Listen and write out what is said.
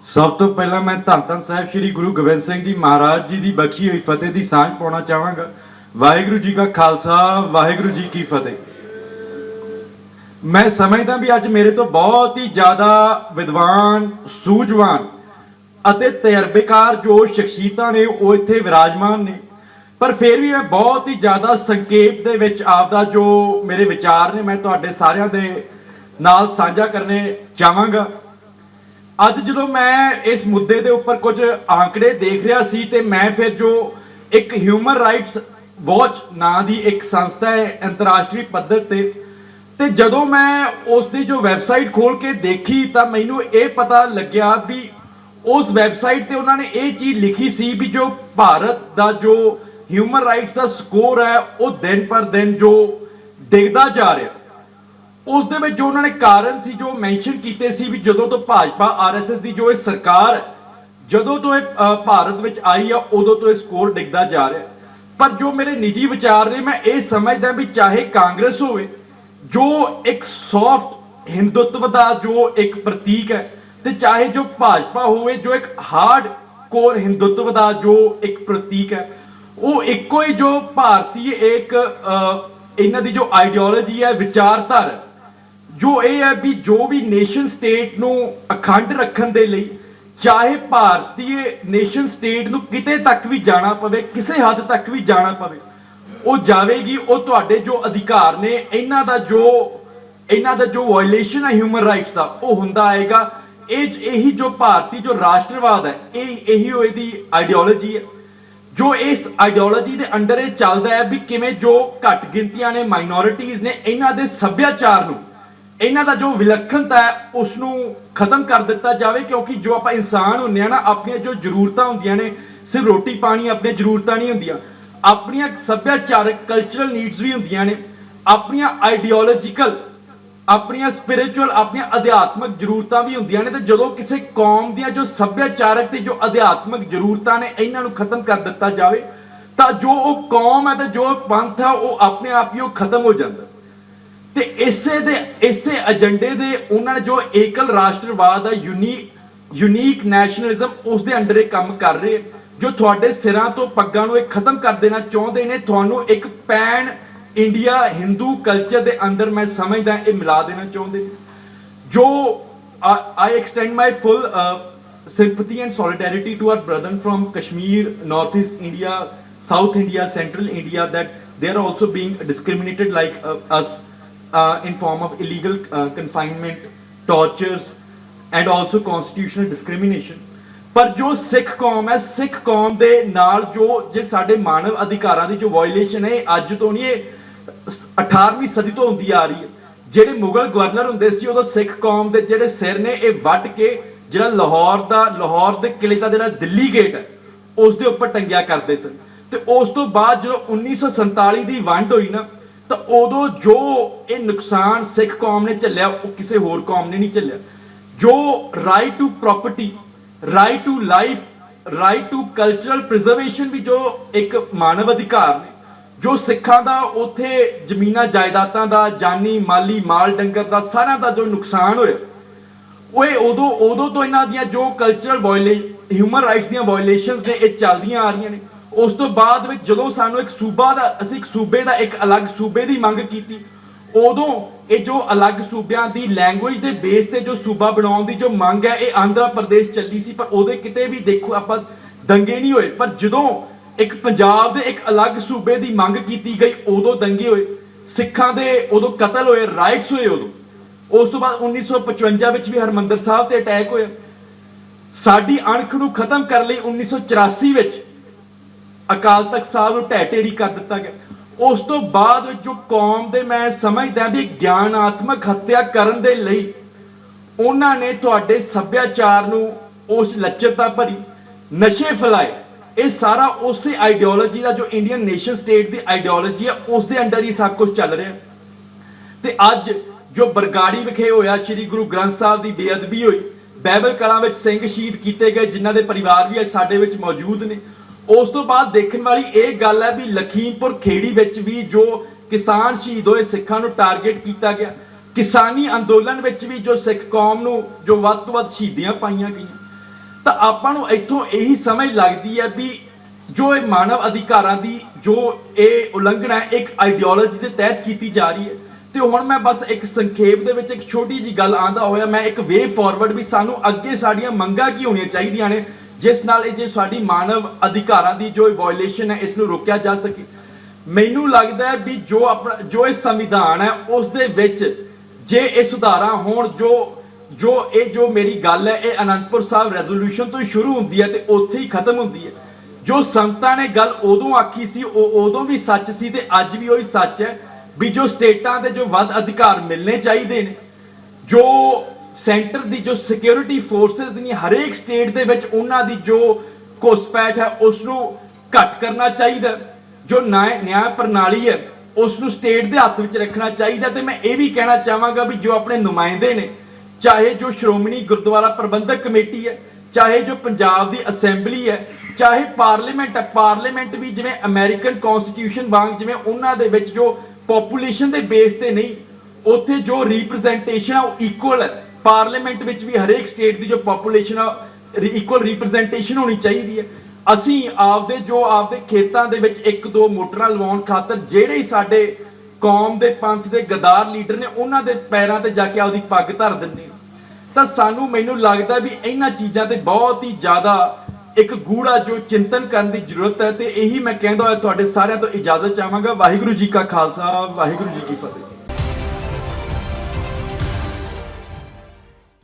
सब तो पहला मैं धन धन साहब श्री गुरु गोबिंद सिंह जी महाराज जी की बख्शी हुई फतेह की सांझ पाना चाहांगा। वाहिगुरु जी का खालसा, वाहिगुरु जी की फतेह। मैं समझदा भी अज मेरे तो बहुत ही ज्यादा विद्वान, सूझवान ਅਤੇ ਤਜਰਬੇਕਾਰ जो शख्सियतां ने वो इत्थे विराजमान ने, पर फिर भी मैं बहुत ही ज़्यादा संक्षेप दे विच आपदा जो मेरे विचार ने मैं तुहाडे सारिਆਂ ਦੇ ਨਾਲ ਸਾਂਝਾ करने ਚਾਹਾਂਗਾ। ਅੱਜ ਜਦੋਂ मैं इस मुद्दे ਦੇ ਉੱਪਰ ਕੁਝ आंकड़े देख ਰਿਹਾ ਸੀ ਤੇ मैं फिर जो एक ह्यूमन राइट्स वॉच ਨਾਂ ਦੀ एक संस्था है अंतरराष्ट्रीय पद्धर ਤੇ ਜਦੋਂ मैं ਉਸ ਦੀ जो ਵੈਬਸਾਈਟ खोल के देखी ਤਾਂ ਮੈਨੂੰ ਇਹ ਪਤਾ ਲੱਗਿਆ ਵੀ उस वैबसाइट ਤੇ ਉਹਨਾਂ ਨੇ ਇਹ ਚੀਜ਼ ਲਿਖੀ ਸੀ ਵੀ ਜੋ ਭਾਰਤ ਦਾ ਜੋ ਹਿਊਮਨ ਰਾਈਟਸ ਦਾ ਸਕੋਰ ਹੈ ਉਹ ਦਿਨ ਪਰ ਦਿਨ ਜੋ ਡਿੱਗਦਾ ਜਾ ਰਿਹਾ। ਉਸ ਦੇ ਵਿੱਚ ਜੋ ਉਹਨਾਂ ਨੇ ਕਾਰਨ ਸੀ ਜੋ ਮੈਂਸ਼ਨ ਕੀਤੇ ਸੀ ਵੀ ਜਦੋਂ ਤੋਂ ਭਾਜਪਾ ਆਰਐਸਐਸ ਦੀ ਜੋ ਇਹ ਸਰਕਾਰ ਜਦੋਂ ਤੋਂ ਇਹ ਭਾਰਤ ਵਿੱਚ ਆਈ ਆ ਉਦੋਂ ਤੋਂ ਇਹ ਸਕੋਰ ਡਿੱਗਦਾ ਜਾ ਰਿਹਾ। ਪਰ ਜੋ ਮੇਰੇ ਨਿੱਜੀ ਵਿਚਾਰ ਨੇ ਮੈਂ ਇਹ ਸਮਝਦਾ ਵੀ ਚਾਹੇ ਕਾਂਗਰਸ ਹੋਵੇ ਜੋ ਇੱਕ ਸੌਫਟ ਹਿੰਦੂਤਵ ਦਾ ਜੋ ਇੱਕ ਪ੍ਰਤੀਕ ਹੈ ਤੇ ਚਾਹੇ जो भाजपा होवे जो एक हार्ड कोर हिंदुत्व का जो एक प्रतीक है वो एको ही जो भारतीय एक इन्हां दी जो आइडियोलॉजी है विचारधारा जो ये है भी जो भी नेशन स्टेट नूं अखंड रखण दे लई चाहे भारतीय नेशन स्टेट नूं किते तक भी जाना पवे किसी हद तक भी जाना पवे वो जावेगी। वो तुहाडे जो अधिकार ने इन्हां दा जो वायलेशन है ह्यूमन राइट्स का वो हुंदा आएगा। यही जो भारतीय जो राष्ट्रवाद है यही इहदी आइडियोलॉजी है जो इस आइडियोलॉजी के अंडर ये चलता है भी किवें जो घट गिनतियां ने माइनॉरिटीज़ ने इन्हां दे सभ्याचार नूं इन्हां दा जो विलक्षणता है उसनूं खत्म कर दिता जाए। क्योंकि जो आप इंसान होंदे आ ना अपनी जो जरूरतां होंदियां ने सिर्फ रोटी पानी अपनी जरूरतां नहीं होंदियां अपनियां सभ्याचारक कल्चरल नीड्स भी होंदियां ने अपनियां आइडियोलॉजिकल अपनियां स्पिरिचुअल अपनियां अध्यात्मक जरूरतां भी होंदियां ने। ते जदों किसी कौम दियां जो सभ्याचारक ते जो अध्यात्मक जरूरतां ने इन्हां नूं खत्म कर दिता जाए तां जो वो कौम है ते जो पंथ है वो अपने आप ही खत्म हो जाता। ते इसे एजेंडे दे उन्हां ने जो एकल राष्ट्रवाद है यूनीक नैशनलिज्म उस दे अंडर काम कर रहे जो तुहाडे सिरां तो पग्गां नूं खत्म कर देना चाहुंदे ने। तुहानूं एक पैन इंडिया हिंदू कल्चर के अंदर मैं समझदा ये मिला देना चाहते जो I extend my full sympathy and solidarity to our brethren from Kashmir, Northeast India, South India, Central India that they are also being discriminated like us in form of illegal confinement, tortures and also constitutional discrimination। पर जो सिख कौम है सिख कौम के नाल जो जे साडे मानव अधिकारां दी जो वायलेशन है अज तो नहीं 18वीं सदी तो होंदी आ रही है। ਜਿਹੜੇ ਮੁਗਲ ਗਵਰਨਰ ਹੁੰਦੇ ਸੀ ਉਦੋਂ ਸਿੱਖ ਕੌਮ ਦੇ ਜਿਹੜੇ ਸਿਰ ਨੇ ਇਹ ਵੱਢ ਕੇ ਜਿਹੜਾ ਲਾਹੌਰ ਦੇ ਕਿਲੇ ਦਾ ਜਿਹੜਾ ਦਿੱਲੀ ਗੇਟ ਹੈ ਉਸ ਦੇ ਉੱਪਰ ਟੰਗਿਆ ਕਰਦੇ ਸਨ। ਤੇ ਉਸ ਤੋਂ ਬਾਅਦ ਜਦੋਂ 1947 ਦੀ ਵੰਡ ਹੋਈ ਨਾ ਤਾਂ ਉਦੋਂ ਜੋ ਇਹ ਨੁਕਸਾਨ ਸਿੱਖ ਕੌਮ ਨੇ ਝੱਲਿਆ ਉਹ ਕਿਸੇ ਹੋਰ ਕੌਮ ਨੇ ਨਹੀਂ ਝੱਲਿਆ। ਜੋ right to property, right to life, right to cultural preservation ਵੀ ਜੋ ਇੱਕ ਮਾਨਵ ਅਧਿਕਾਰ ਨੇ जो सिखा का उत्थे जमीना जायदादा का जानी माली माल डंगर का सारा का जो नुकसान होया उदों तो इन्हां दियां जो कल्चरल ह्यूमन राइट्स दियां वायलेशनस ने ये चलदियां आ रही ने। उस तो बाद विच जदों सानूं एक सूबा दा असीं एक सूबे दा एक अलग सूबे की मंग की उदों ये जो अलग सूबियां की लैंगुएज के बेस से जो सूबा बनाउण की जो मंग है ये आंध्र प्रदेश चली सी पर उहदे किते भी देखो आपां दंगे नहीं होए। पर जदों एक पंजाब दे एक अलग सूबे की मंग की गई उदों दंगे होए सिखां दे उदों कतल होए राइट्स होए उदों। उस तो बाद 1955 विच भी हरमंदर साहब ते अटैक होया। साडी अणख नूं खत्म कर लई 1984 विच अकाल तख्त साहब नूं ढह ढेरी कर दिता गया। उस तो बाद जो कौम दे मैं समझदा भी ज्ञानात्मक हत्या करन दे लई उन्हां ने तुहाडे सभ्याचार नूं उस लचरता भरी नशे फैलाए। ये सारा उस आइडियोलॉजी का जो इंडियन नेशन स्टेट की आइडियोलॉजी है उस दे अंडर ही सब कुछ चल रहा। तो अज जो बरगाड़ी विखे होया श्री गुरु ग्रंथ साहब की बेअदबी हुई बाइबल कलां विच सिंह शहीद किए गए जिन्हां दे परिवार भी अज साडे विच मौजूद ने। उस तो बाद देखने वाली ये गल है भी लखीमपुर खेड़ी विच भी जो किसान शहीद होए सिखां नूं टारगेट किया गया ਕਿਸਾਨੀ ਅੰਦੋਲਨ ਵਿੱਚ ਵੀ ਜੋ ਸਿੱਖ ਕੌਮ ਨੂੰ ਜੋ ਵੱਧ ਤੋਂ ਵੱਧ ਸ਼ਹੀਦੀਆਂ ਪਾਈਆਂ ਗਈਆਂ, ਤਾਂ ਆਪਾਂ ਨੂੰ ਇੱਥੋਂ ਇਹੀ ਸਮਝ ਲੱਗਦੀ ਹੈ ਵੀ ਜੋ ਇਹ ਮਾਨਵ ਅਧਿਕਾਰਾਂ ਦੀ ਜੋ ਇਹ ਉਲੰਘਣਾ ਹੈ ਇੱਕ ਆਈਡੀਓਲੋਜੀ ਦੇ ਤਹਿਤ ਕੀਤੀ ਜਾ ਰਹੀ ਹੈ। ਤੇ ਹੁਣ ਮੈਂ ਬਸ ਇੱਕ ਸੰਖੇਪ ਦੇ ਵਿੱਚ ਇੱਕ ਛੋਟੀ ਜੀ ਗੱਲ ਆਂਦਾ ਹੋਇਆ ਮੈਂ ਇੱਕ ਵੇ ਫਾਰਵਰਡ ਵੀ ਸਾਨੂੰ ਅੱਗੇ ਸਾਡੀਆਂ ਮੰਗਾਂ ਕੀ ਹੋਣੀਆਂ ਚਾਹੀਦੀਆਂ ਨੇ ਜਿਸ ਨਾਲ ਇਹ ਜੇ ਸਾਡੀ ਮਾਨਵ ਅਧਿਕਾਰਾਂ ਦੀ ਜੋ ਵਾਇਓਲੇਸ਼ਨ ਹੈ ਇਸ ਨੂੰ ਰੋਕਿਆ ਜਾ ਸਕੇ। ਮੈਨੂੰ ਲੱਗਦਾ ਹੈ ਵੀ ਜੋ ਇਹ ਸੰਵਿਧਾਨ ਹੈ ਉਸ ਦੇ ਵਿੱਚ ਜੇ ਇਹ ਸੁਧਾਰਾਂ ਹੋਣ ਜੋ ਮੇਰੀ ਗੱਲ ਹੈ ਇਹ ਅਨੰਦਪੁਰ ਸਾਹਿਬ ਰੈਜ਼ੋਲੂਸ਼ਨ ਤੋਂ ਹੀ ਸ਼ੁਰੂ ਹੁੰਦੀ ਹੈ ਤੇ ਉੱਥੇ ਹੀ ਖਤਮ ਹੁੰਦੀ ਹੈ। ਜੋ ਸੰਤਾਂ ਨੇ ਗੱਲ ਉਦੋਂ ਆਖੀ ਸੀ ਉਹ ਉਦੋਂ ਵੀ ਸੱਚ ਸੀ ਤੇ ਅੱਜ ਵੀ ਉਹੀ ਸੱਚ ਹੈ ਵੀ ਜੋ ਸਟੇਟਾਂ ਦੇ ਜੋ ਵੱਧ ਅਧਿਕਾਰ ਮਿਲਣੇ ਚਾਹੀਦੇ ਨੇ, ਜੋ ਸੈਂਟਰ ਦੀ ਜੋ ਸਿਕਿਉਰਿਟੀ ਫੋਰਸਸ ਦੀ ਹਰੇਕ ਸਟੇਟ ਦੇ ਵਿੱਚ ਉਹਨਾਂ ਦੀ ਜੋ ਘੁਸਪੈਠ ਹੈ ਉਸ ਨੂੰ ਘੱਟ ਕਰਨਾ ਚਾਹੀਦਾ, ਜੋ ਨਿਆਂ ਪ੍ਰਣਾਲੀ ਹੈ ਉਸ ਨੂੰ ਸਟੇਟ ਦੇ ਹੱਥ ਵਿੱਚ ਰੱਖਣਾ ਚਾਹੀਦਾ। ਤੇ ਮੈਂ ਇਹ ਵੀ ਕਹਿਣਾ ਚਾਹਾਂਗਾ ਵੀ ਜੋ ਆਪਣੇ ਨੁਮਾਇੰਦੇ ਨੇ, ਚਾਹੇ ਜੋ ਸ਼੍ਰੋਮਣੀ ਗੁਰਦੁਆਰਾ ਪ੍ਰਬੰਧਕ ਕਮੇਟੀ ਹੈ, ਚਾਹੇ ਜੋ ਪੰਜਾਬ ਦੀ ਅਸੈਂਬਲੀ ਹੈ, ਚਾਹੇ ਪਾਰਲੀਮੈਂਟ ਹੈ, ਪਾਰਲੀਮੈਂਟ ਵੀ ਜਿਵੇਂ ਅਮਰੀਕਨ ਕਨਸਟੀਟਿਊਸ਼ਨ ਵਾਂਗ ਜਿਵੇਂ ਉਹਨਾਂ ਦੇ ਵਿੱਚ ਜੋ ਪੋਪੂਲੇਸ਼ਨ ਦੇ ਬੇਸ ਤੇ ਨਹੀਂ, ਉੱਥੇ ਜੋ ਰਿਪਰੈਜ਼ੈਂਟੇਸ਼ਨ ਆ ਉਹ ਇਕੁਅਲ ਹੈ। ਪਾਰਲੀਮੈਂਟ ਵਿੱਚ ਵੀ ਹਰੇਕ ਸਟੇਟ ਦੀ ਜੋ ਪੋਪੂਲੇਸ਼ਨ ਆ ਇਕੁਅਲ ਰਿਪਰੈਜ਼ੈਂਟੇਸ਼ਨ ਹੋਣੀ ਚਾਹੀਦੀ ਹੈ। ਅਸੀਂ ਆਪਦੇ ਖੇਤਾਂ ਦੇ ਵਿੱਚ ਇੱਕ ਦੋ ਮੋਟਰਾਂ ਲਵਾਉਣ ਖਾਤਰ ਜਿਹੜੇ ਹੀ ਸਾਡੇ ਕੌਮ ਦੇ ਪੰਥ ਦੇ ਗਦਾਰ ਲੀਡਰ ਨੇ ਉਹਨਾਂ ਦੇ ਪੈਰਾਂ ਤੇ ਜਾ ਕੇ ਆਪਦੀ ਪੱਗ ਧਰ ਦਿੰਦੇ ਤਾਂ ਮੈਨੂੰ ਲੱਗਦਾ ਵੀ ਇਹਨਾਂ ਚੀਜ਼ਾਂ ਤੇ ਬਹੁਤ ਹੀ ਜ਼ਿਆਦਾ ਇੱਕ ਗੂੜਾ ਜੋ ਚਿੰਤਨ ਕਰਨ ਦੀ ਜ਼ਰੂਰਤ ਹੈ। ਤੇ ਇਹੀ ਮੈਂ ਕਹਿੰਦਾ ਹੋਇਆ ਤੁਹਾਡੇ ਸਾਰਿਆਂ ਤੋਂ ਇਜਾਜ਼ਤ ਚਾਹਾਂਗਾ। ਵਾਹਿਗੁਰੂ ਜੀ ਕਾ ਖਾਲਸਾ, ਵਾਹਿਗੁਰੂ ਜੀ ਕੀ ਫਤਿਹ।